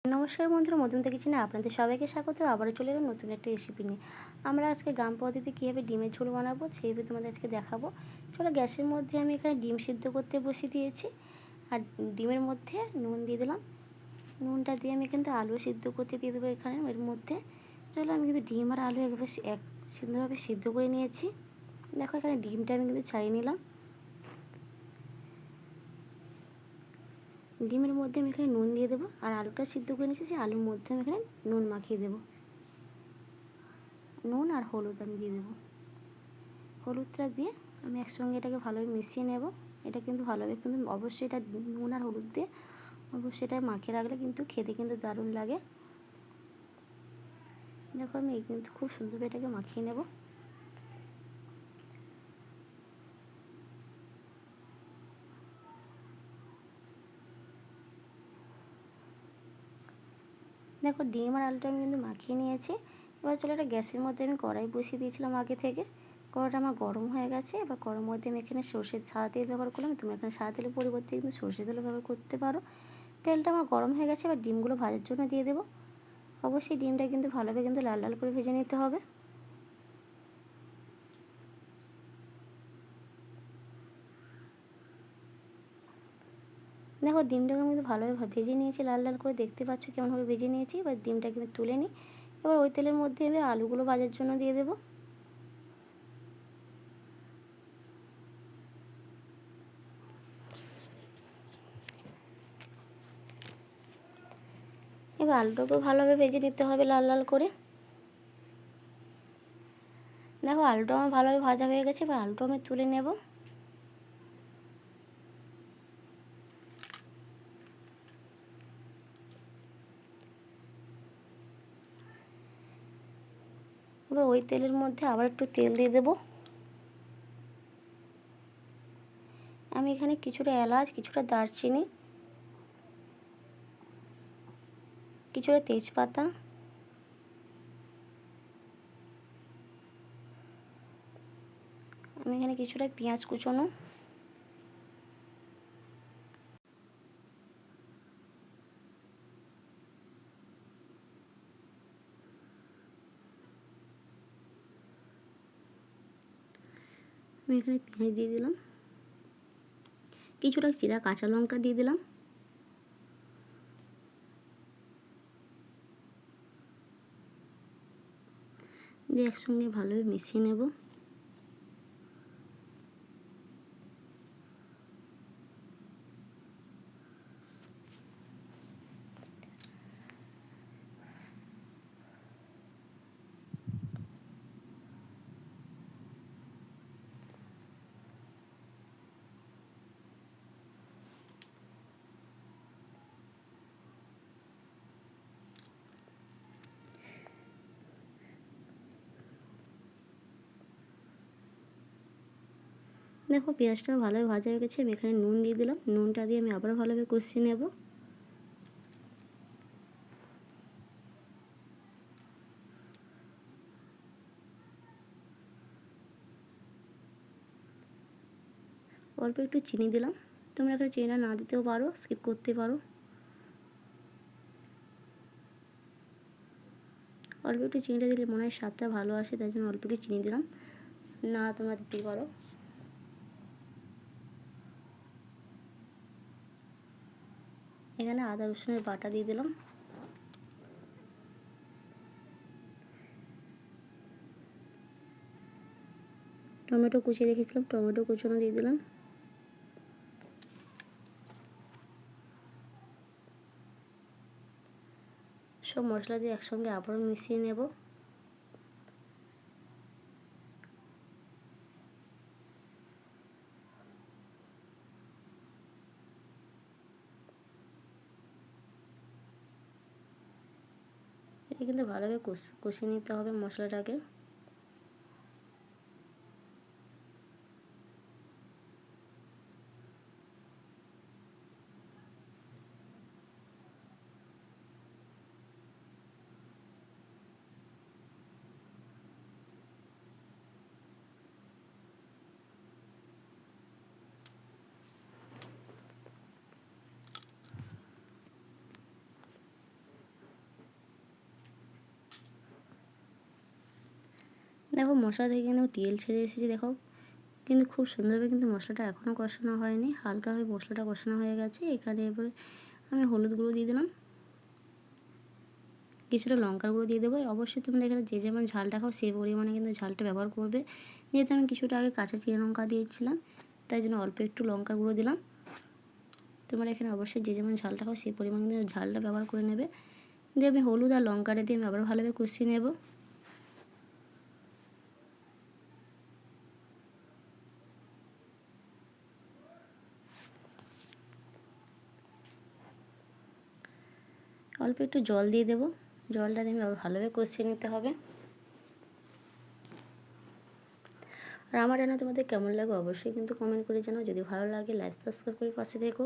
নমস্কার বন্ধুরা, মধুমিতা কিচেনে আপনাদের সবাইকে স্বাগত। আবারও চলে এলাম নতুন একটা রেসিপি নিয়ে। আমরা আজকে গ্রাম পদ্ধতিতে কীভাবে ডিমের ঝোল বানাবো সেইভাবে তোমাদের আজকে দেখাবো। চলো, গ্যাসের মধ্যে আমি এখানে ডিম সিদ্ধ করতে বসিয়ে দিয়েছি। আর ডিমের মধ্যে নুন দিয়ে দিলাম। নুনটা দিয়ে আমি কিন্তু আলু সিদ্ধ করতে দিয়ে দেবো এখানে এর মধ্যে। চলো, আমি কিন্তু ডিম আর আলু একবার সুন্দরভাবে সিদ্ধ করে নিয়েছি। দেখো, এখানে ডিমটা আমি কিন্তু ছাড়িয়ে নিলাম। ডিমের মধ্যে আমি এখানে নুন দিয়ে দেবো, আর আলুটা সিদ্ধ করে নিয়েছি, সেই আলুর মধ্যে আমি এখানে নুন মাখিয়ে দেবো। নুন আর হলুদ আমি দিয়ে দেবো। হলুদটা দিয়ে আমি একসঙ্গে এটাকে ভালোভাবে মিশিয়ে নেব। এটা কিন্তু ভালোভাবে কিন্তু অবশ্যই এটা নুন আর হলুদ দিয়ে অবশ্যই এটা মাখিয়ে রাখলে কিন্তু খেতে কিন্তু দারুণ লাগে। দেখো, আমি কিন্তু খুব সুন্দরভাবে এটাকে মাখিয়ে নেব। দেখো, ডিম আর আলুটা আমি কিন্তু মাখিয়ে নিয়েছি। এবার চলো, এটা গ্যাসের মধ্যে আমি কড়াই বসিয়ে দিয়েছিলাম আগে থেকে। কড়াইটা আমার গরম হয়ে গেছে। এবার কড়াইয়ের মধ্যে আমি এখানে সরষের সাদা তেল ব্যবহার করলাম। তোমরা এখানে সাদা তেলের পরিবর্তে কিন্তু সরষের তেলও ব্যবহার করতে পারো। তেলটা আমার গরম হয়ে গেছে। এবার ডিমগুলো ভাজার জন্য দিয়ে দেবো। অবশ্যই ডিমটা কিন্তু ভালোভাবে কিন্তু লাল লাল করে ভেজে নিতে হবে। দেখো, ডিমটাকে আমি কিন্তু ভালোভাবে ভেজে নিয়েছি, লাল লাল করে দেখতে পাচ্ছ কেমনভাবে ভেজে নিয়েছি। এবার ডিমটা কিন্তু তুলে নিই। এবার ওই তেলের মধ্যে আমি আলুগুলো ভাজার জন্য দিয়ে দেবো। এবার আলুটাকেও ভালোভাবে ভেজে নিতে হবে লাল লাল করে। দেখো, আলুটা আমার ভালোভাবে ভাজা হয়ে গেছে। এবার আলুটা আমি তুলে নেব। এবার ওই তেলের মধ্যে আবার একটু তেল দিয়ে দেবো। আমি এখানে কিছুটা এলাচ, কিছুটা দারচিনি, কিছুটা তেজপাতা, আমি এখানে কিছুটা পেঁয়াজ কুচোনো, আমি এখানে পেঁয়াজ দিয়ে দিলাম, কিছুটা চিরা কাঁচা লঙ্কা দিয়ে দিলাম, দিয়ে একসঙ্গে ভালোভাবে মিশিয়ে নেব। দেখো, পেঁয়াজটা ভালোভাবে ভাজা হয়ে গেছে। আমি এখানে নুন দিয়ে দিলাম। নুনটা দিয়ে আমি আবারও ভালোভাবে কষিয়ে নেব। অল্প একটু চিনি দিলাম। তোমরা এখানে চিনিটা না দিতেও পারো, স্কিপ করতে পারো। অল্প একটু চিনিটা দিলে মনে হয় স্বাদটা ভালো আসে, তাই জন্য অল্প একটু চিনি দিলাম। না, তোমরা দিতেই পারো। এখানে আদা রসুনের বাটা দিয়ে দিলাম। টমেটো কুচিয়ে রেখেছিলাম, টমেটো কুচোনো দিয়ে দিলাম। সব মশলা দিয়ে একসঙ্গে আবারও মিশিয়ে নেব। এটা কিন্তু ভালোভাবে কষিয়ে নিতে হবে মশলাটাকে। দেখো মশলা থেকে কিন্তু তেল ছেড়ে এসেছে, দেখো কিন্তু খুব সুন্দরভাবে কিন্তু মশলাটা এখনও কষানো হয়নি, হালকাভাবে মশলাটা কষানো হয়ে গেছে। এখানে এবারে আমি হলুদ গুঁড়ো দিয়ে দিলাম, কিছুটা লঙ্কার গুঁড়ো দিয়ে দেবো। অবশ্যই তোমরা এখানে যে যেমন ঝালটা খাও সেই পরিমাণে কিন্তু ঝালটা ব্যবহার করবে। যেহেতু আমি কিছুটা আগে কাঁচা চিড়ে লঙ্কা দিয়েছিলাম, তাই জন্য অল্প একটু লঙ্কার গুঁড়ো দিলাম। তোমরা এখানে অবশ্যই যে যেমন ঝালটা খাও সেই পরিমাণে কিন্তু ঝালটা ব্যবহার করে নেবে। দিয়ে আমি হলুদ আর লঙ্কাটা দিয়ে আমি আবার ভালোভাবে কষিয়ে নেব। অল্প একটু জল দিয়ে দেবো, জলটা দিয়ে আমি আবার ভালোভাবে কষিয়ে নিতে হবে। আর আমার রান্না তোমাদের কেমন লাগে অবশ্যই কিন্তু কমেন্ট করে জানাও। যদি ভালো লাগে লাইক সাবস্ক্রাইব করে পাশে দেখো।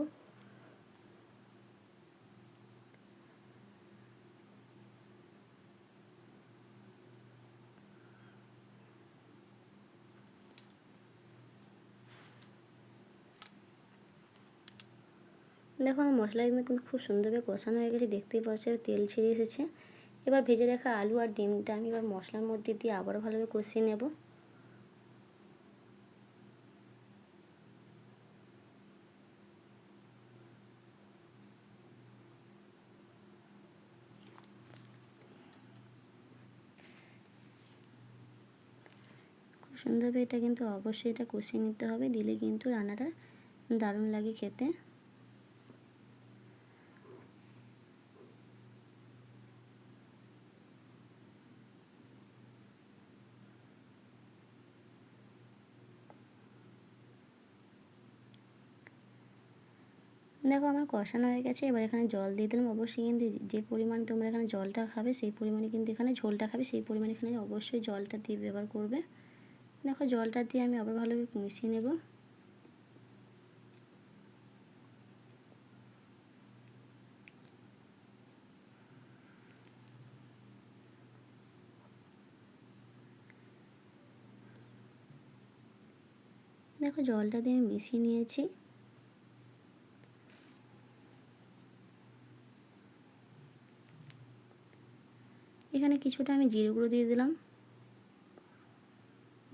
দেখো আমার মশলা কিন্তু খুব সুন্দরভাবে কষানো হয়ে গেছে, দেখতেই পাচ্ছ তেল ছেড়ে এসেছে। এবার ভেজে রাখা আলু আর ডিমটা আমি এবার মশলার মধ্যে দিয়ে আবারও ভালোভাবে কষিয়ে নেব। খুব সুন্দরভাবে এটা কিন্তু অবশ্যই এটা কষিয়ে নিতে হবে, দিলে কিন্তু রান্নাটা দারুণ লাগে খেতে। দেখো আমার কষানো হয়ে গেছে, এবার এখানে জল দিয়ে দিলাম। অবশ্যই কিন্তু যে পরিমাণ তোমরা এখানে জলটা খাবে সেই পরিমাণে কিন্তু এখানে ঝোলটা খাবে সেই পরিমাণে এখানে অবশ্যই জলটা দিয়ে ব্যবহার করবে। দেখো জলটা দিয়ে আমি আবার ভালোভাবে মিশিয়ে নেব। দেখো জলটা দিয়ে আমি মিশিয়ে নিয়েছি। এখানে কিছুটা আমি জিরে গুঁড়ো দিয়ে দিলাম,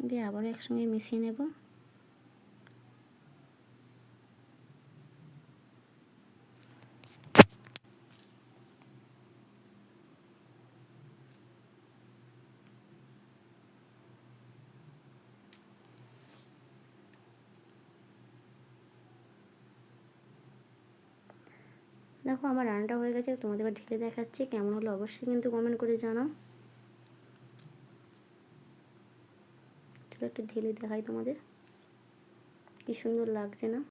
দিয়ে আবারও একসঙ্গে মিশিয়ে নেব। দেখো আমার রান্নাটা হয়ে গেছে, তোমাদের এবার ঢেলে দেখাচ্ছি কেমন হলো অবশ্যই কিন্তু কমেন্ট করে জানাও। চলো একটু ঢেলে দেখাই তোমাদের, কি সুন্দর লাগছে না।